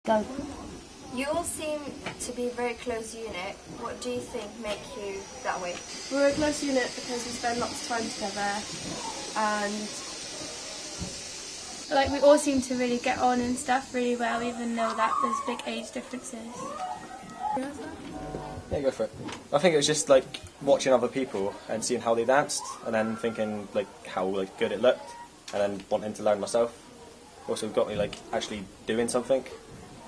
Go. You all seem to be a very close unit. What do you think make you that way? We're a close unit because we spend lots of time together, and Like, we all seem to really get on and stuff really well, even though that there's big age differences. Yeah, go for it. I think it was just like watching other people and seeing how they danced, and then thinking like how like good it looked, and then wanting to learn myself. Also got me like actually doing something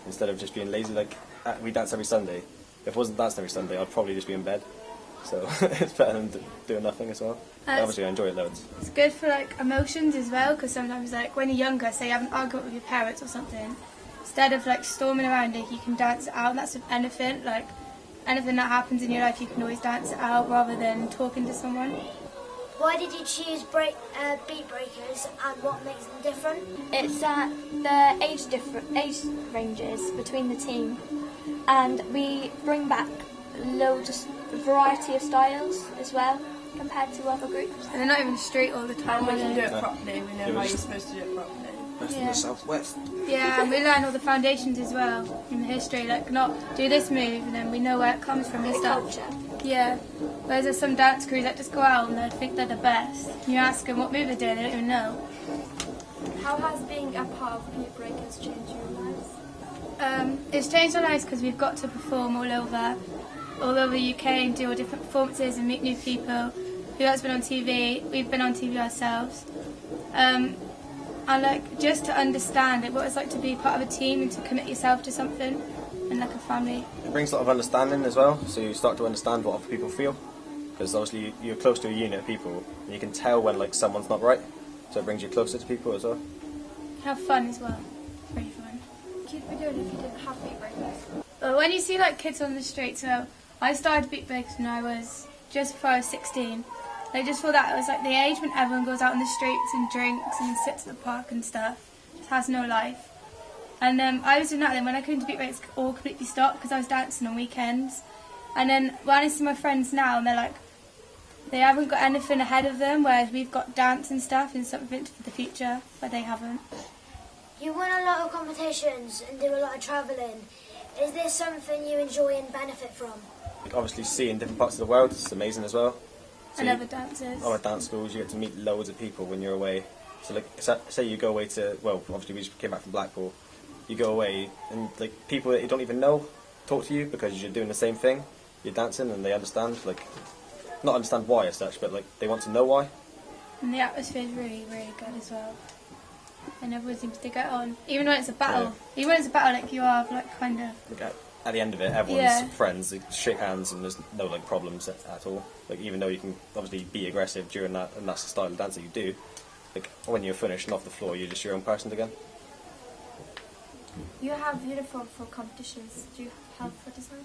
instead of just being lazy. Like we dance every Sunday. If I wasn't dancing every Sunday, I'd probably just be in bed. So it's better than doing nothing as well. Obviously, I enjoy it loads. It's good for like emotions as well, because sometimes like when you're younger, say you have an argument with your parents or something, instead of like storming around it, you can dance it out, and that's with anything. Like anything that happens in your life, you can always dance it out rather than talking to someone. Why did you choose beat breakers, and what makes them different? It's the age ranges between the team, and we bring back loads of variety of styles as well compared to other groups. And they're not even straight all the time. and we can do it properly. We know how you're supposed to do it properly. Best in the southwest. Yeah, and we learn all the foundations as well in the history, like not do this move and then we know where it comes from and stuff. Culture. Yeah, whereas there's some dance crews that just go out and they think they're the best. You ask them what move they're doing, they don't even know. How has being a part of Beat Breakers changed your lives? It's changed our lives because we've got to perform all over the UK and do all different performances and meet new people. Who else been on TV? We've been on TV ourselves. And like just to understand what it's like to be part of a team and to commit yourself to something and like a family. It brings a lot of understanding as well, so you start to understand what other people feel, because obviously you're close to a unit of people and you can tell when like someone's not right, so it brings you closer to people as well. Have fun as well. It's really fun. What you'd be doing if you didn't have Beat Breakers? But when you see like kids on the street, so I started Beat Breakers when I was just before I was 16. Like just for that, it was like the age when everyone goes out in the streets and drinks and sits at the park and stuff. Just has no life. And I was doing that then when I came to Beat Breakers, it all completely stopped because I was dancing on weekends. And then when I see my friends now, and they're like, they haven't got anything ahead of them, whereas we've got dance and stuff and something for the future, but they haven't. You win a lot of competitions and do a lot of travelling. Is this something you enjoy and benefit from? Like, obviously seeing different parts of the world is amazing as well. So And other dancers. Other dance schools, you get to meet loads of people when you're away. So like, say you go away to, well, obviously we just came back from Blackpool. You go away and like people that you don't even know talk to you because you're doing the same thing. You're dancing and they understand, like, not understand why as such, but like they want to know why. And the atmosphere is really, really good as well. And everyone seems to get on. Even when it's a battle. Yeah. Even when it's a battle, like you are, like, kind of... Like, at the end of it, everyone's friends. They shake hands and there's no like problems at all. Like even though you can obviously be aggressive during that, and that's the style of dance that you do. Like when you're finished and off the floor, you're just your own person again. You have uniform for competitions. Do you help for design?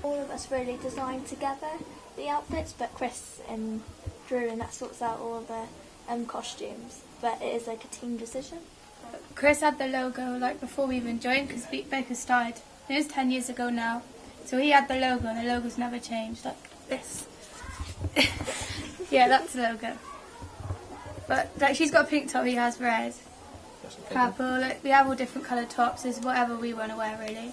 All of us really design together the outfits, but Chris and Drew and that sorts out all the costumes. But it is like a team decision. Chris had the logo, like, before we even joined, because Beat Breakers started. It was 10 years ago now. So he had the logo, and the logo's never changed, like this. Yeah, that's the logo. But, like, she's got a pink top, he has red. Purple, like, we have all different coloured tops, it's whatever we want to wear, really.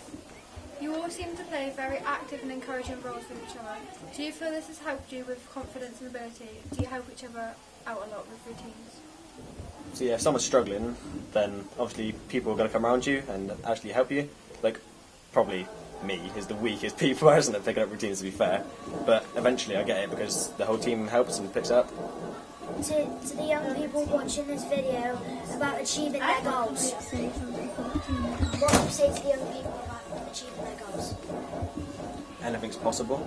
You all seem to play very active and encouraging roles with each other. Do you feel this has helped you with confidence and ability? Do you help each other out a lot with routines? So yeah, if someone's struggling, then obviously people are going to come around you and actually help you. Like, probably me is the weakest person at picking up routines, to be fair. But eventually I get it because the whole team helps and picks it up. To the young people watching this video about achieving their goals, what would you say to the young people about achieving their goals? Anything's possible.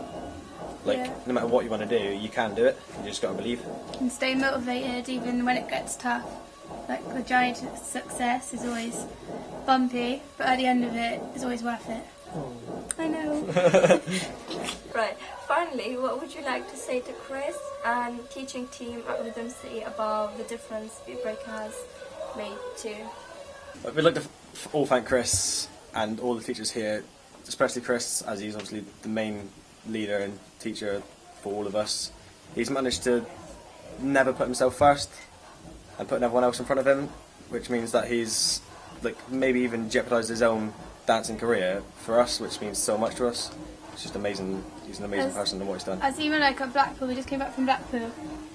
Like, no matter what you want to do, you can do it. You just got to believe. And stay motivated even when it gets tough. Like, the giant success is always bumpy, but at the end of it, it's always worth it. I know. Right. Finally, what would you like to say to Chris and teaching team at Rhythm City about the difference Beat Breaker has made to? We'd like to all thank Chris and all the teachers here, especially Chris, as he's obviously the main leader and teacher for all of us. He's managed to never put himself first and putting everyone else in front of him, which means that he's like maybe even jeopardised his own dancing career for us, which means so much to us. It's just amazing. He's an amazing person and what he's done. As even like at Blackpool, we just came back from Blackpool,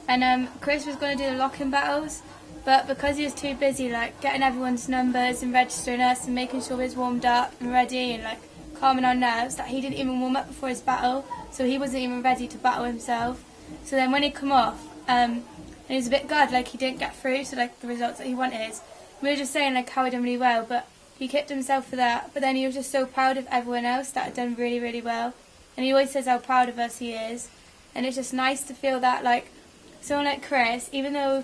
and Chris was going to do the lock-in battles, but because he was too busy like getting everyone's numbers and registering us and making sure we was warmed up and ready and like calming our nerves, that he didn't even warm up before his battle, so he wasn't even ready to battle himself. So then when he come off, and he was a bit gutted, like he didn't get through to like the results that he wanted. We were just saying like how he done really well, but he kicked himself for that. But then he was just so proud of everyone else that had done really, really well. And he always says how proud of us he is. And it's just nice to feel that like someone like Chris, even though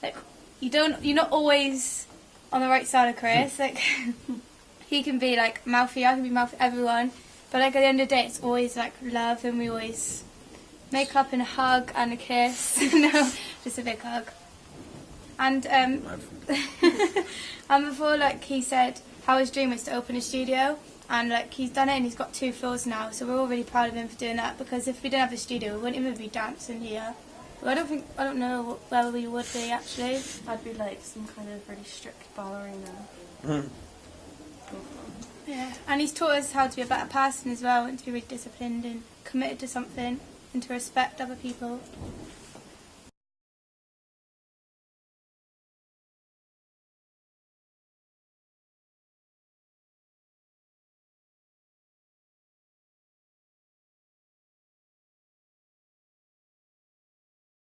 like you're not always on the right side of Chris. Like he can be like mouthy, I can be mouthy everyone. But like at the end of the day, it's always like love, and we always make up in a hug and a kiss. No, just a big hug. And and before, like he said, how his dream was to open a studio, and like he's done it, and he's got 2 floors now. So we're all really proud of him for doing that, because if we didn't have a studio, we wouldn't even be dancing here. Well, I don't know where we would be actually. I'd be like some kind of really strict ballerina. Yeah, and he's taught us how to be a better person as well, and to be really disciplined and committed to something, and to respect other people.